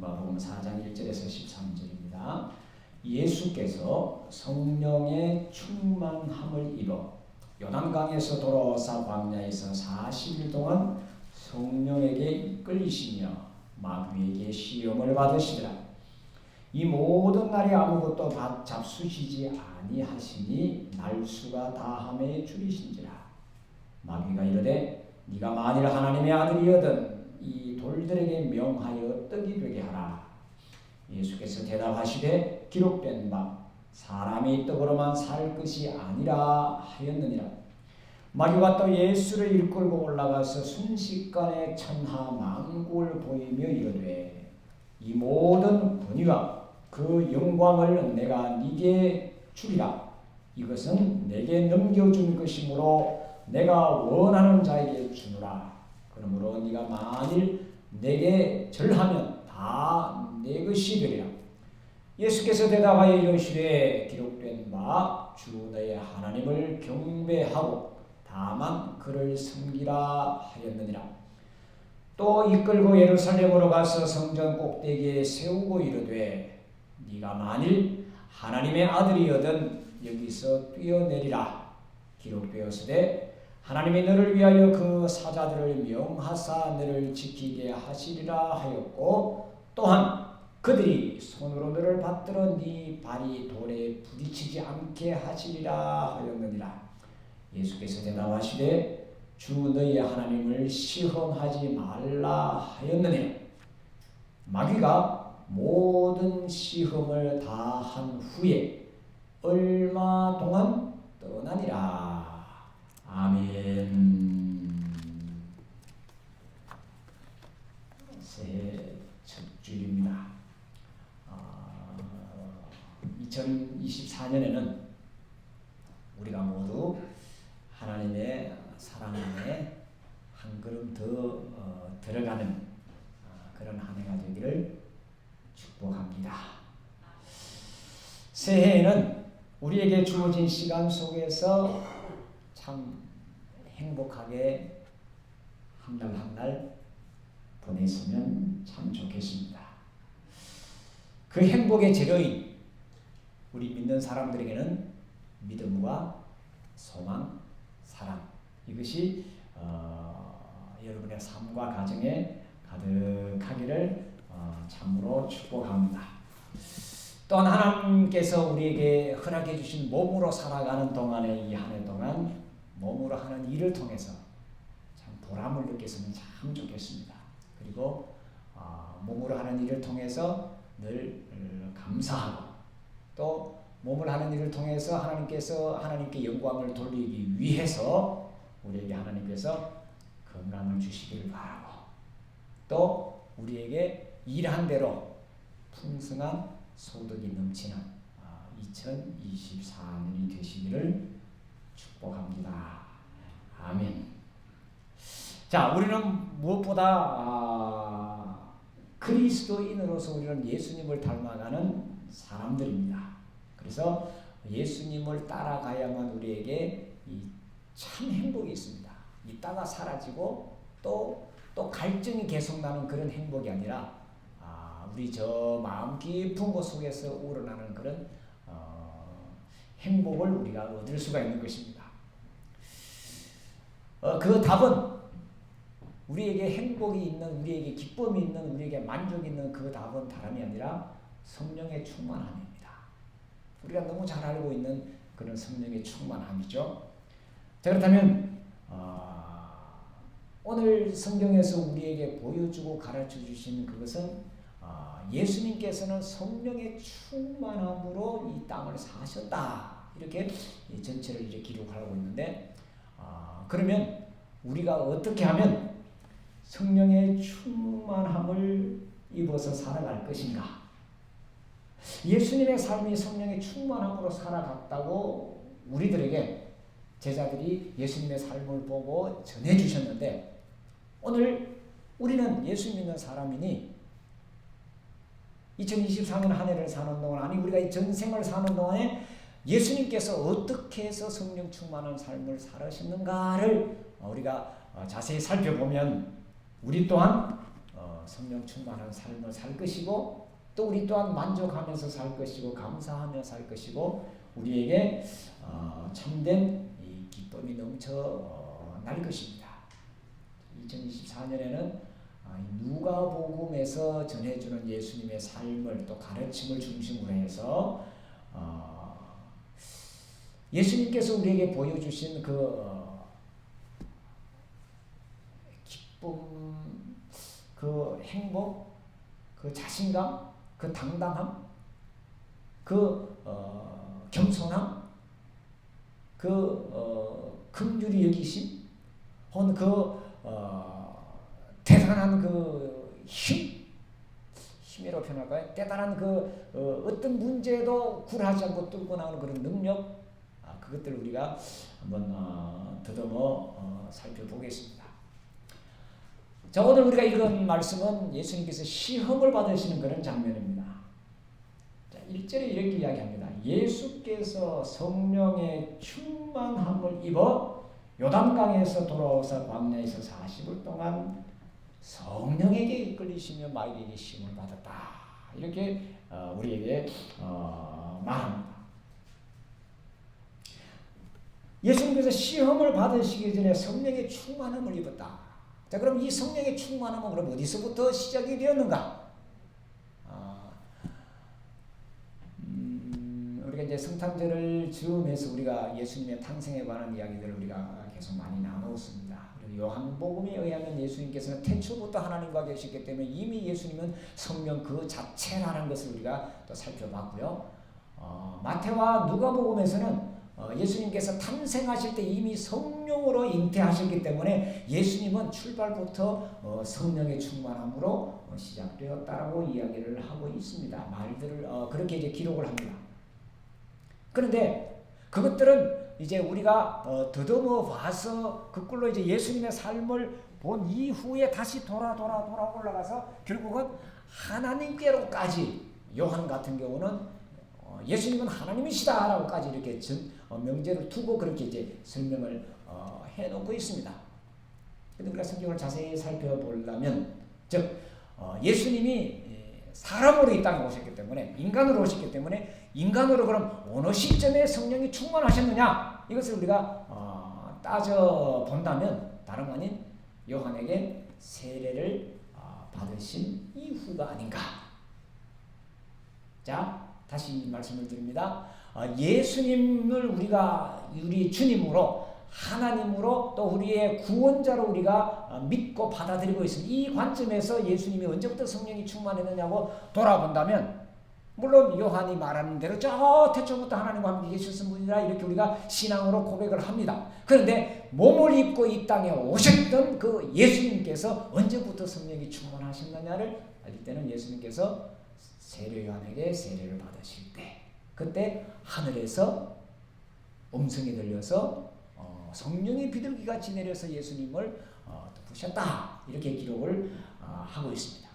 누가복음 4장 1절에서 13절입니다. 예수께서 성령의 충만함을 입어 요단강에서 돌아와서 광야에서 40일 동안 성령에게 이끌리시며 마귀에게 시험을 받으시더라. 이 모든 날이 아무것도 잡수시지 아니하시니 날수가 다함에 줄이신지라. 마귀가 이르되 네가 만일 하나님의 아들이거든 이 돌들에게 명하여 떡이 되게 하라. 예수께서 대답하시되 기록된 바 사람이 떡으로만 살 것이 아니라 하였느니라. 마귀가 또 예수를 이끌고 올라가서 순식간에 천하 만국을 보이며 이르되 이 모든 권위와 그 영광을 내가 네게 주리라. 이것은 내게 넘겨준 것이므로 내가 원하는 자에게 주노라. 그러므로 네가 만일 내게 절하면 다 내 것이 되리라. 예수께서 대답하여 이르시되 기록된 바 주 너의 하나님을 경배하고 다만 그를 섬기라 하였느니라. 또 이끌고 예루살렘으로 가서 성전 꼭대기에 세우고 이르되 네가 만일 하나님의 아들이거든 여기서 뛰어내리라. 기록되었으되 하나님이 너를 위하여 그 사자들을 명하사 너를 지키게 하시리라 하였고 또한 그들이 손으로 너를 받들어 네 발이 돌에 부딪히지 않게 하시리라 하였느니라. 예수께서 대답하시되 주 너희 하나님을 시험하지 말라 하였느니라. 마귀가 모든 시험을 다 한 후에 얼마 동안 떠나니라. 아멘. 새해 첫 주일입니다. 2024년에는 우리가 모두 하나님의 사랑 안에 한 걸음 더 들어가는 그런 한 해가 되기를 축복합니다. 새해에는 우리에게 주어진 시간 속에서 참 행복하게 한 날 한 날 보냈으면 참 좋겠습니다. 그 행복의 재료인 우리 믿는 사람들에게는 믿음과 소망, 사랑 이것이 여러분의 삶과 가정에 가득하기를 참으로 축복합니다. 또한 하나님께서 우리에게 허락해 주신 몸으로 살아가는 동안에 이 한 해 동안 몸으로 하는 일을 통해서 참 보람을 느꼈으면 참 좋겠습니다. 그리고 몸으로 하는 일을 통해서 늘 감사하고 또 몸을 하는 일을 통해서 하나님께 영광을 돌리기 위해서 우리에게 하나님께서 건강을 주시기를 바라고 또 우리에게 일한 대로 풍성한 소득이 넘치는 2024년이 되시기를 축복합니다. 아멘. 자, 우리는 무엇보다 그리스도인으로서 우리는 예수님을 닮아가는 사람들입니다. 그래서 예수님을 따라가야만 우리에게 참 행복이 있습니다. 있다가 사라지고 또 갈증이 계속 나는 그런 행복이 아니라 우리 저 마음 깊은 곳 속에서 우러나는 그런 행복을 우리가 얻을 수가 있는 것입니다. 그 답은 우리에게 행복이 있는, 우리에게 기쁨이 있는, 우리에게 만족이 있는 그 답은 다름이 아니라 성령의 충만함입니다. 우리가 너무 잘 알고 있는 그런 성령의 충만함이죠. 자, 그렇다면 오늘 성경에서 우리에게 보여주고 가르쳐 주신 그것은 예수님께서는 성령의 충만함으로 이 땅을 사셨다. 이렇게 전체를 이제 기록하고 있는데 그러면 우리가 어떻게 하면 성령의 충만함을 입어서 살아갈 것인가? 예수님의 삶이 성령의 충만함으로 살아갔다고 우리들에게 제자들이 예수님의 삶을 보고 전해주셨는데 오늘 우리는 예수 믿는 사람이니 2024년 한 해를 사는 동안 아니 우리가 이 전생을 사는 동안에 예수님께서 어떻게 해서 성령 충만한 삶을 살으셨는가를 우리가 자세히 살펴보면 우리 또한 성령 충만한 삶을 살 것이고 또 우리 또한 만족하면서 살 것이고 감사하며 살 것이고 우리에게 참된 이 기쁨이 넘쳐 날 것입니다. 2024년에는 누가복음에서 전해주는 예수님의 삶을 또 가르침을 중심으로 해서 예수님께서 우리에게 보여주신 그 기쁨, 그 행복, 그 자신감, 그 당당함, 그 겸손함, 그 긍휼히 여기심, 혹은 그 대단한 그 힘이라고 표현할까요? 대단한 그 어떤 문제도 굴하지 않고 뚫고 나오는 그런 능력, 그것들을 우리가 한번 더듬어 살펴보겠습니다. 자, 오늘 우리가 읽은 말씀은 예수님께서 시험을 받으시는 그런 장면입니다. 자, 1절에 이렇게 이야기합니다. 예수께서 성령의 충만함을 입어 요단강에서 돌아오사 광야에서 40일 동안 성령에게 이끌리시며 마귀에게 시험을 받았다. 이렇게 우리에게 말합니다. 예수님께서 시험을 받으시기 전에 성령의 충만함을 입었다. 자, 그럼 이 성령의 충만함은 그럼 어디서부터 시작이 되었는가? 우리가 이제 성탄절을 즈음해서 우리가 예수님의 탄생에 관한 이야기들을 우리가 계속 많이 나누었습니다. 그리고 요한복음에 의하면 예수님께서는 태초부터 하나님과 계셨기 때문에 이미 예수님은 성령 그 자체라는 것을 우리가 또 살펴봤고요. 마태와 누가복음에서는 예수님께서 탄생하실 때 이미 성령으로 잉태하셨기 때문에 예수님은 출발부터 성령의 충만함으로 시작되었다라고 이야기를 하고 있습니다. 말들을 그렇게 이제 기록을 합니다. 그런데 그것들은 이제 우리가 더듬어 봐서 그걸로 이제 예수님의 삶을 본 이후에 다시 돌아 올라가서 결국은 하나님께로까지 요한 같은 경우는 예수님은 하나님이시다라고까지 이렇게 명제를 두고 그렇게 이제 설명을 해놓고 있습니다. 그런데 우리가 성경을 자세히 살펴보려면 즉 예수님이 사람으로 이 땅에 오셨기 때문에 인간으로 오셨기 때문에 인간으로 그럼 어느 시점에 성령이 충만하셨느냐 이것을 우리가 따져본다면 다름 아닌 요한에게 세례를 받으신 이후가 아닌가. 자, 다시 말씀을 드립니다. 예수님을 우리가 우리 주님으로 하나님으로 또 우리의 구원자로 우리가 믿고 받아들이고 있습니다. 이 관점에서 예수님이 언제부터 성령이 충만했느냐고 돌아본다면 물론 요한이 말하는 대로 저 태초부터 하나님과 함께 계셨던 분이라 이렇게 우리가 신앙으로 고백을 합니다. 그런데 몸을 입고 이 땅에 오셨던 그 예수님께서 언제부터 성령이 충만하셨느냐를 알 때는 예수님께서 세례 요한에게 세례를 받으실 때 그때 하늘에서 음성이 들려서 성령의 비둘기같이 내려서 예수님을 부셨다 이렇게 기록을 하고 있습니다.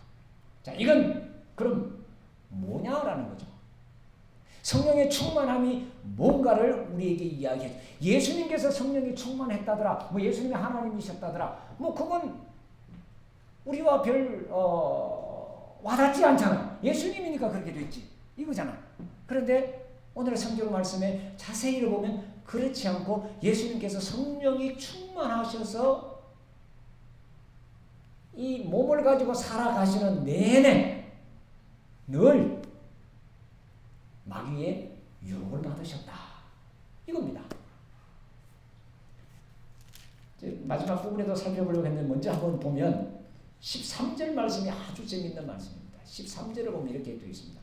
자, 이건 그럼 뭐냐라는 거죠. 성령의 충만함이 뭔가를 우리에게 이야기해줘. 예수님께서 성령이 충만했다더라, 뭐 예수님이 하나님이셨다더라, 뭐 그건 우리와 별 와닿지 않잖아. 예수님이니까 그렇게 됐지 이거잖아. 그런데 오늘 성경 말씀에 자세히 읽어보면 그렇지 않고 예수님께서 성령이 충만하셔서 이 몸을 가지고 살아가시는 내내 늘 마귀의 유혹을 받으셨다 이겁니다. 이제 마지막 부분에도 살펴보려고 했는데 먼저 한번 보면 13절 말씀이 아주 재미있는 말씀입니다. 13절을 보면 이렇게 되어 있습니다.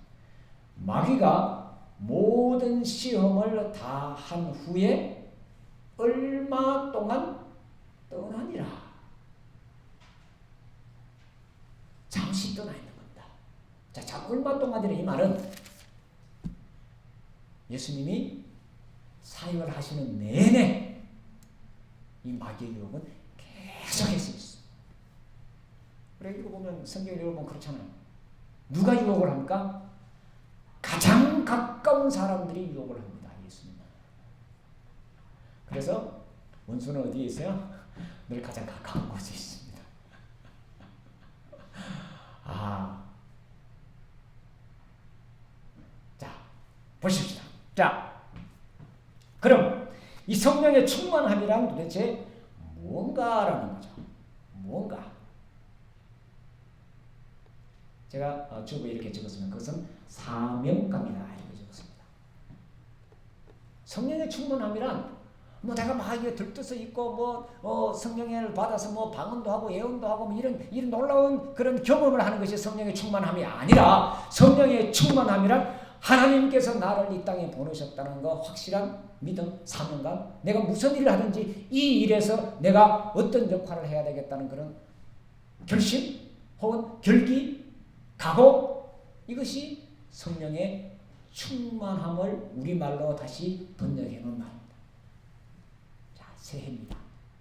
마귀가 모든 시험을 다 한 후에 얼마 동안 떠나니라. 잠시 떠나 있는 겁니다. 자, 얼마 동안이라 이 말은 예수님이 사역을 하시는 내내 이 마귀의 유혹은 계속해서 있어. 그래 읽어보면 성경을 읽어보면 그렇잖아요. 누가 유혹을 합니까? 가장 가까운 사람들이 유혹을 합니다. 예수님. 그래서 원수는 어디에 있어요? 늘 가장 가까운 곳에 있습니다. 보십시다. 자, 그럼 이 성령의 충만함이란 도대체 뭔가라는 거죠. 뭔가. 제가 주부에 이렇게 적었으면 그것은 사명감이다 이렇게 적었습니다. 성령의 충만함이란 뭐 내가 막 이게 들떠서 있고 성령을 받아서 뭐 방언도 하고 예언도 하고 뭐 이런 놀라운 그런 경험을 하는 것이 성령의 충만함이 아니라, 성령의 충만함이란 하나님께서 나를 이 땅에 보내셨다는 거 확실한 믿음, 사명감, 내가 무슨 일을 하든지 이 일에서 내가 어떤 역할을 해야 되겠다는 그런 결심 혹은 결기, 각오, 이것이 성령의 충만함을 우리말로 다시 번역해 놓은 말입니다. 자, 새해입니다.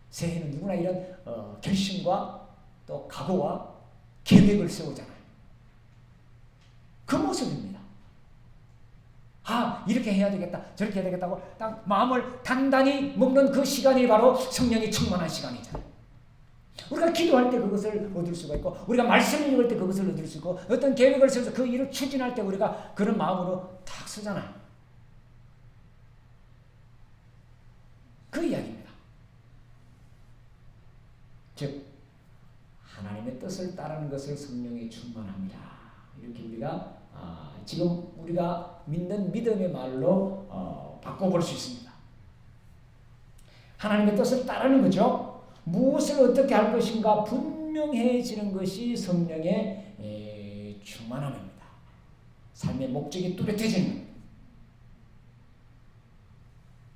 새해는 누구나 이런 결심과 또 각오와 계획을 세우잖아요. 그 모습입니다. 아, 이렇게 해야 되겠다, 저렇게 해야 되겠다고 딱 마음을 단단히 먹는 그 시간이 바로 성령이 충만한 시간이잖아요. 우리가 기도할 때 그것을 얻을 수가 있고, 우리가 말씀을 읽을 때 그것을 얻을 수 있고, 어떤 계획을 세워서 그 일을 추진할 때 우리가 그런 마음으로 탁 쓰잖아요. 그 이야기입니다. 즉 하나님의 뜻을 따르는 것을 성령이 충만합니다. 이렇게 우리가 지금 우리가 믿는 믿음의 말로 바꿔볼 수 있습니다. 하나님의 뜻을 따르는 거죠. 무엇을 어떻게 할 것인가 분명해지는 것이 성령의 충만함입니다. 삶의 목적이 뚜렷해지는 겁니다.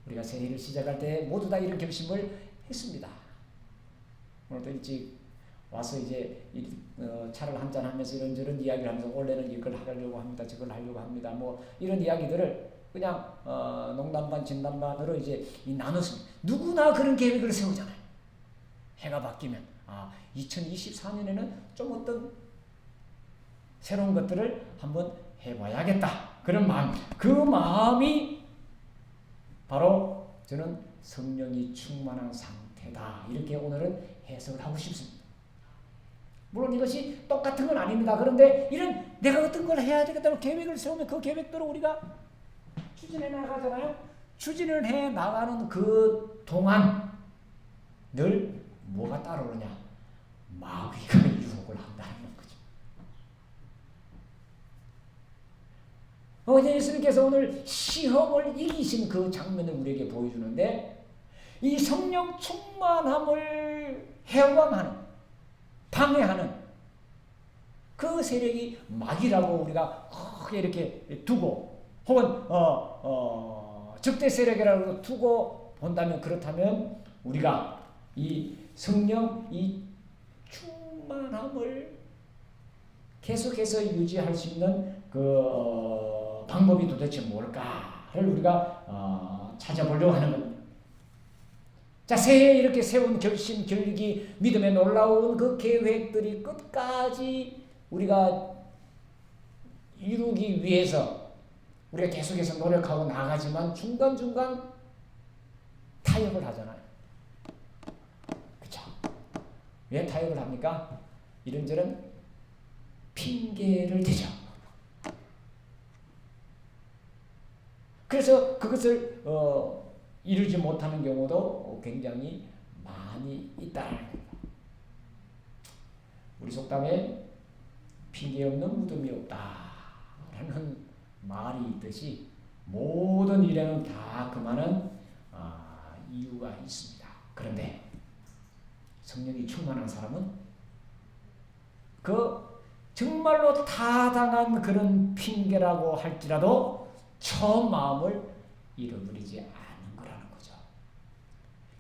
우리가 새해를 시작할 때 모두 다 이런 결심을 했습니다. 오늘도 일찍 와서 이제 차를 한잔하면서 이런저런 이야기를 하면서 원래는 이걸 하려고 합니다, 저걸 하려고 합니다, 뭐 이런 이야기들을 그냥 농담반 진담반으로 이제 나눴습니다. 누구나 그런 계획을 세우잖아요. 해가 바뀌면 2024년에는 좀 어떤 새로운 것들을 한번 해봐야겠다, 그런 마음, 그 마음이 바로 저는 성령이 충만한 상태다, 이렇게 오늘은 해석을 하고 싶습니다. 물론 이것이 똑같은 건 아닙니다. 그런데 이런 내가 어떤 걸 해야 되겠다고 계획을 세우면 그 계획대로 우리가 추진해 나가잖아요. 추진을 해 나가는 그 동안 늘 뭐가 따라오느냐? 마귀가 유혹을 한다는 거죠. 예수님께서 오늘 시험을 이기신 그 장면을 우리에게 보여주는데, 이 성령 충만함을 해왕하는, 방해하는 그 세력이 마귀라고 우리가 크게 이렇게 두고, 혹은 적대 세력이라고 두고 본다면, 그렇다면 우리가 이 성령 이 충만함을 계속해서 유지할 수 있는 그 방법이 도대체 뭘까를 우리가 찾아보려고 하는 겁니다. 자, 새해에 이렇게 세운 결심, 결기, 믿음의 놀라운 그 계획들이 끝까지 우리가 이루기 위해서 우리가 계속해서 노력하고 나가지만 중간중간 타협을 하잖아요. 그렇죠? 왜 타협을 합니까? 이런저런 핑계를 대죠. 그래서 그것을 이루지 못하는 경우도 굉장히 많이 있다는 겁니다. 우리 속담에 핑계 없는 무덤이 없다라는 말이 있듯이 모든 일에는 다 그만한 이유가 있습니다. 그런데 성령이 충만한 사람은 그 정말로 타당한 그런 핑계라고 할지라도 처음 마음을 잃어버리지 않는 거라는 거죠.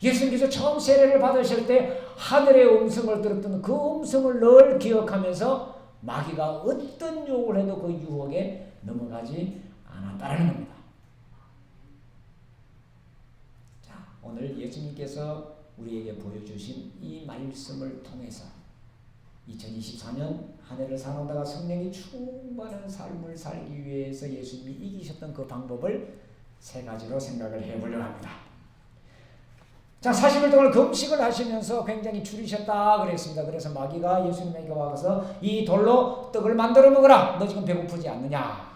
예수님께서 처음 세례를 받으실 때 하늘의 음성을 들었던 그 음성을 늘 기억하면서 마귀가 어떤 유혹을 해도 그 유혹에 넘어가지 않았다는 겁니다. 자, 오늘 예수님께서 우리에게 보여주신 이 말씀을 통해서 2024년 한 해를 살아다가 성령이 충만한 삶을 살기 위해서 예수님이 이기셨던 그 방법을 세 가지로 생각을 해보려고 합니다. 자, 40일 동안 금식을 하시면서 굉장히 줄이셨다 그랬습니다. 그래서 마귀가 예수님에게 와서 이 돌로 떡을 만들어 먹으라. 너 지금 배고프지 않느냐?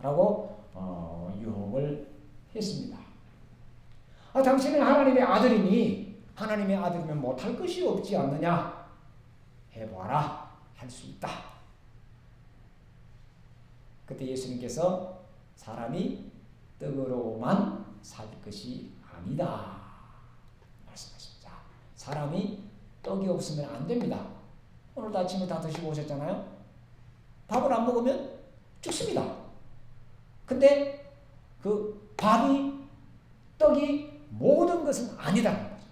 라고 유혹을 했습니다. 당신은 하나님의 아들이면 못할 것이 없지 않느냐? 해봐라. 할 수 있다. 그때 예수님께서 사람이 떡으로만 살 것이 아니다 말씀하십니다. 사람이 떡이 없으면 안 됩니다. 오늘도 아침에 다 드시고 오셨잖아요. 밥을 안 먹으면 죽습니다. 근데 그 밥이 떡이 모든 것은 아니다는 거죠.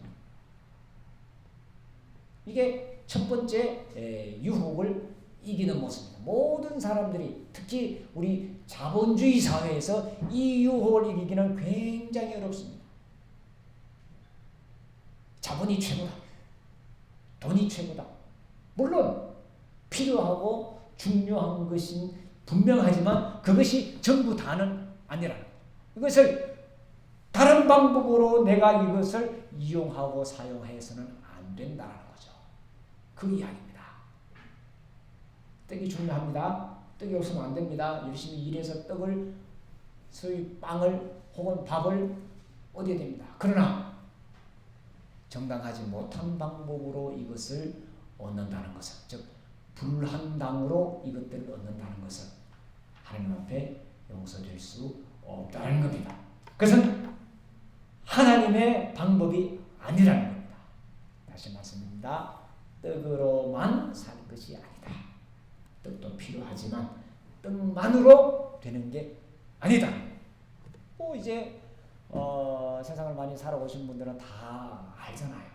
이게 첫 번째 유혹을 이기는 모습입니다. 모든 사람들이 특히 우리 자본주의 사회에서 이 유혹을 이기기는 굉장히 어렵습니다. 자본이 최고다. 돈이 최고다. 물론 필요하고 중요한 것은 분명하지만 그것이 전부 다는 아니라는 거예요. 이것을 다른 방법으로 내가 이것을 이용하고 사용해서는 안 된다는 거죠. 그 이야기입니다. 떡이 중요합니다. 떡이 없으면 안 됩니다. 열심히 일해서 떡을, 소위 빵을 혹은 밥을 얻어야 됩니다. 그러나 정당하지 못한 방법으로 이것을 얻는다는 것은, 즉 불한당으로 이것들을 얻는다는 것은 하나님 앞에 용서될 수 없다는 겁니다. 그것은 하나님의 방법이 아니라는 겁니다. 다시 말씀드립니다. 떡으로만 살 것이 아니다. 떡도 필요하지만 떡만으로 되는 게 아니다. 이제 세상을 많이 살아오신 분들은 다 알잖아요.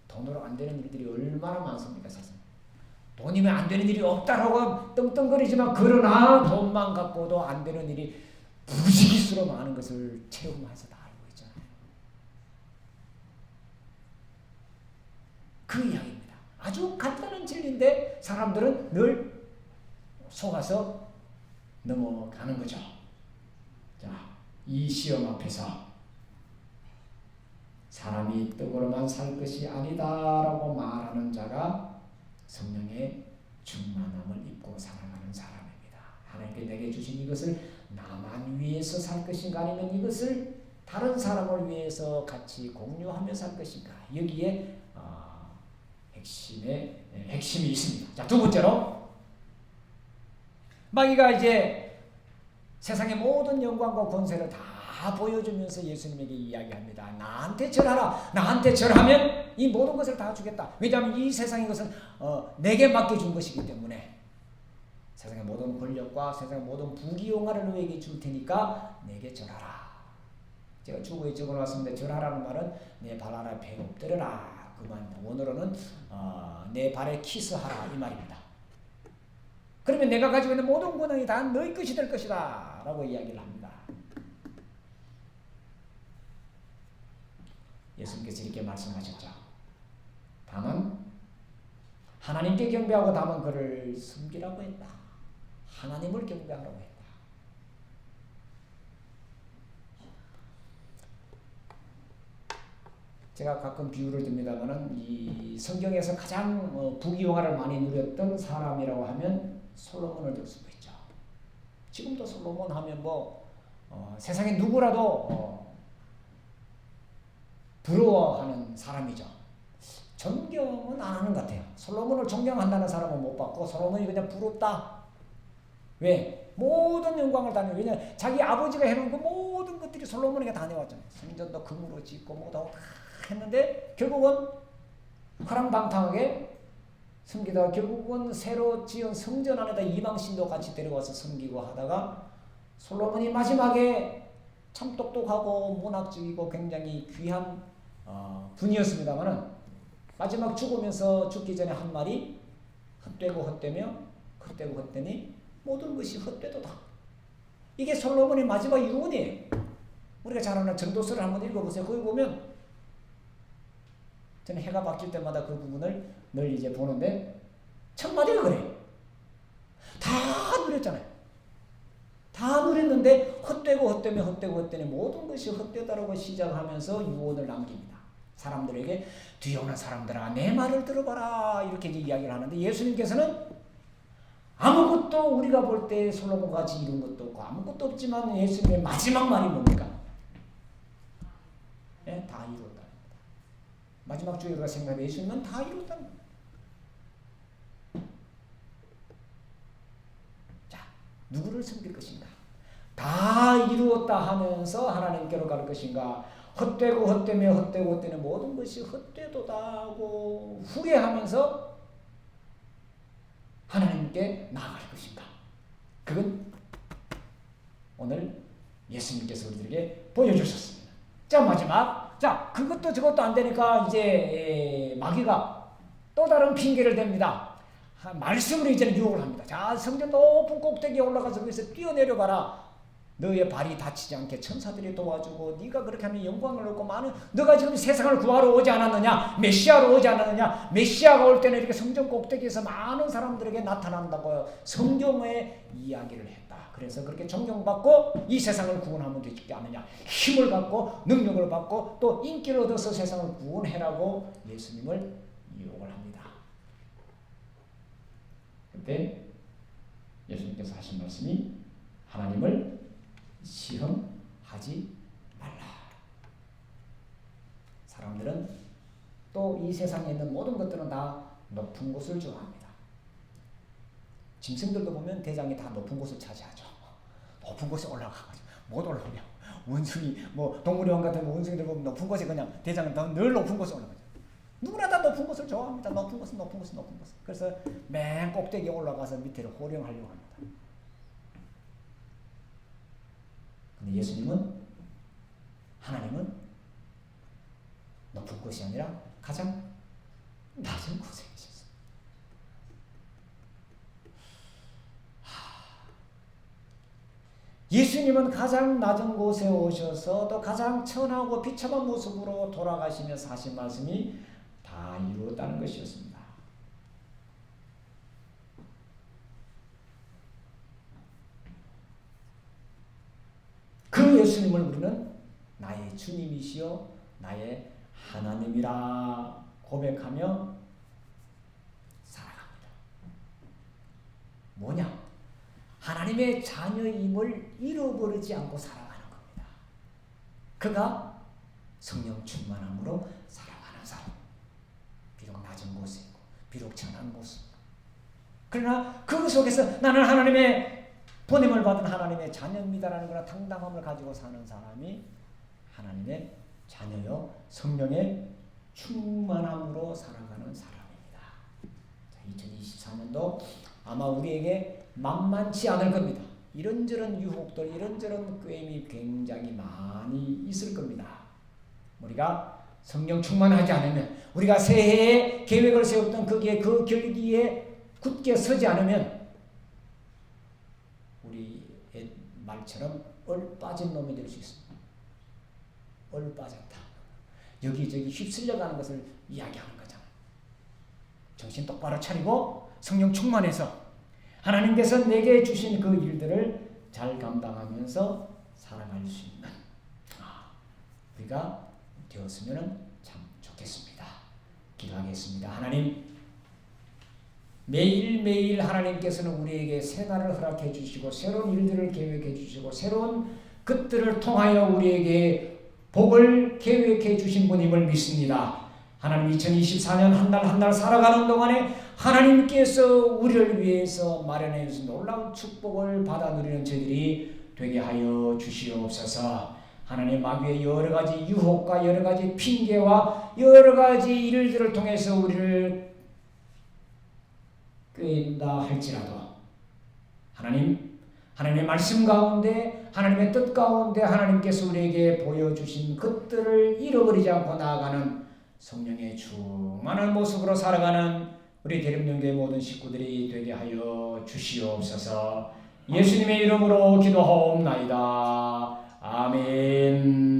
돈으로 안 되는 일들이 얼마나 많습니까, 세상에. 돈이면 안 되는 일이 없다라고 떵떵거리지만 그러나 돈만 갖고도 안 되는 일이 무지기수로 많은 것을 체험해서 다 알고 있잖아요. 그 이야기입니다. 아주 간단한 진리인데 사람들은 늘 속아서 넘어가는 거죠. 자, 이 시험 앞에서 사람이 떡으로만 살 것이 아니다라고 말하는 자가 성령의 충만함을 입고 살아가는 사람입니다. 하나님께 내게 주신 이것을 나만 위해서 살 것인가 아니면 이것을 다른 사람을 위해서 같이 공유하며 살 것인가. 여기에 핵심이 있습니다. 자, 두 번째로 마귀가 이제 세상의 모든 영광과 권세를 다 보여주면서 예수님에게 이야기합니다. 나한테 절하라. 나한테 절하면 이 모든 것을 다 주겠다. 왜냐하면 이 세상의 것은 내게 맡겨준 것이기 때문에 세상의 모든 권력과 세상의 모든 부귀영화를 너에게 줄 테니까 내게 절하라. 제가 주보에 적어놨습니다. 절하라는 말은 내 발 아래 배 엎드려라. 그만 원어로는 내 발에 키스하라 이 말입니다. 그러면 내가 가지고 있는 모든 권한이 다 너희 것이 될 것이다 라고 이야기를 합니다. 예수님께서 이렇게 말씀하셨죠. 다만 하나님께 경배하고 다만 그를 섬기라고 했다. 하나님을 경배하라고 했다. 제가 가끔 비유를 듭니다만은 이 성경에서 가장 부귀영화를 많이 누렸던 사람이라고 하면 솔로몬을 들 수가 있죠. 지금도 솔로몬 하면 세상에 누구라도 부러워하는 사람이죠. 존경은 안 하는 것 같아요. 솔로몬을 존경한다는 사람은 못 봤고 솔로몬이 그냥 부럽다. 왜? 모든 영광을 다 왜냐 자기 아버지가 해놓은 그 모든 것들이 솔로몬에게 다 내왔잖아요. 성전도 금으로 짓고 뭐다 했는데 결국은 허랑방탕하게 섬기다가 결국은 새로 지은 성전 안에다 이방신도 같이 데려와서 섬기고 하다가 솔로몬이 마지막에 참 똑똑하고 문학적이고 굉장히 귀한 분이었습니다만은 마지막 죽기 전에 한 말이 헛되고 헛되며 헛되고 헛되니 모든 것이 헛되도다. 이게 솔로몬의 마지막 유언이에요. 우리가 잘 아는 전도서를 한번 읽어보세요. 거기 보면 저는 해가 바뀔 때마다 그 부분을 늘 이제 보는데 첫 마디가 그래요. 다 누렸잖아요. 다 누렸는데 헛되고 헛되며 헛되고 헛되니 모든 것이 헛되다라고 시작하면서 유언을 남깁니다. 사람들에게 뒤에 오는 사람들아 내 말을 들어봐라 이렇게 이제 이야기를 하는데 예수님께서는 아무것도 우리가 볼 때 솔로몬같이 이룬 것도 없고 아무것도 없지만 예수님의 마지막 말이 뭡니까? 네, 다 이루었다. 마지막 주에 우리가 생각해 예수님은 다 이루었다는 거예요. 자, 누구를 섬길 것인가? 다 이루었다 하면서 하나님께로 갈 것인가? 헛되고 헛되며 헛되고 헛되는 모든 것이 헛되도다 하고 후회하면서 하나님께 나아갈 것인가? 그건 오늘 예수님께서 우리들에게 보여주셨습니다. 자, 마지막. 자, 그것도 저것도 안 되니까 이제 마귀가 또 다른 핑계를 댑니다. 말씀으로 이제는 유혹을 합니다. 자, 성전 높은 꼭대기에 올라가서 거기서 뛰어내려가라. 너의 발이 다치지 않게 천사들이 도와주고 네가 그렇게 하면 영광을 얻고 많은 너가 지금 세상을 구하러 오지 않았느냐? 메시아로 오지 않았느냐? 메시아가 올 때는 이렇게 성전 꼭대기에서 많은 사람들에게 나타난다고 성경의 이야기를 했다. 그래서 그렇게 존경받고 이 세상을 구원하면 되지 않느냐? 힘을 갖고 능력을 받고 또 인기를 얻어서 세상을 구원해라고 예수님을 유혹을 합니다. 그때 예수님께서 하신 말씀이 하나님을 시험하지 말라. 사람들은 또 이 세상에 있는 모든 것들은 다 높은 곳을 좋아합니다. 짐승들도 보면 대장이 다 높은 곳을 차지하죠. 높은 곳에 올라가가지고 못 올라오냐. 원숭이 뭐 동물원 같은 원숭이들 보면 높은 곳에 그냥 대장은 늘 높은 곳에 올라가죠. 누구나 다 높은 곳을 좋아합니다. 높은 곳은 높은 곳은 높은 곳. 그래서 맨 꼭대기에 올라가서 밑에를 호령하려고 합니다. 근데 예수님은 하나님은 높은 곳이 아니라 가장 낮은 곳에 계셨어요. 예수님은 가장 낮은 곳에 오셔서 또 가장 천하고 비참한 모습으로 돌아가시면서 하신 말씀이 다 이루었다는 것이었습니다. 그 예수님을 우리는 나의 주님이시여 나의 하나님이라 고백하며 살아갑니다. 뭐냐? 하나님의 자녀임을 잃어버리지 않고 살아가는 겁니다. 그가 성령 충만함으로 살아가는 사람. 비록 낮은 곳에 있고 비록 천한 곳에 있고 그러나 그 속에서 나는 하나님의 보냄을 받은 하나님의 자녀입니다라는 그런 당당함을 가지고 사는 사람이 하나님의 자녀요 성령의 충만함으로 살아가는 사람입니다. 2024년도 아마 우리에게 만만치 않을 겁니다. 이런저런 유혹들, 이런저런 꾀임이 굉장히 많이 있을 겁니다. 우리가 성령 충만하지 않으면, 우리가 새해에 계획을 세웠던 거기에 그 결기에 굳게 서지 않으면 우리의 말처럼 얼빠진 놈이 될 수 있습니다. 얼빠졌다. 여기저기 휩쓸려가는 것을 이야기하는 거잖아요. 정신 똑바로 차리고 성령 충만해서 하나님께서 내게 주신 그 일들을 잘 감당하면서 살아갈 수 있는 우리가 되었으면 참 좋겠습니다. 기도하겠습니다. 하나님, 매일매일 하나님께서는 우리에게 새날을 허락해 주시고 새로운 일들을 계획해 주시고 새로운 것들을 통하여 우리에게 복을 계획해 주신 분임을 믿습니다. 하나님, 2024년 한 날 한 날 살아가는 동안에 하나님께서 우리를 위해서 마련해 주신 놀라운 축복을 받아 누리는 저희들이 되게 하여 주시옵소서. 하나님, 마귀의 여러 가지 유혹과 여러 가지 핑계와 여러 가지 일들을 통해서 우리를 꾀인다 할지라도 하나님의 말씀 가운데 하나님의 뜻 가운데 하나님께서 우리에게 보여주신 것들을 잃어버리지 않고 나아가는 성령의 충만한 모습으로 살아가는 우리 대림령교회 모든 식구들이 되게 하여 주시옵소서. 예수님의 이름으로 기도하옵나이다. 아멘.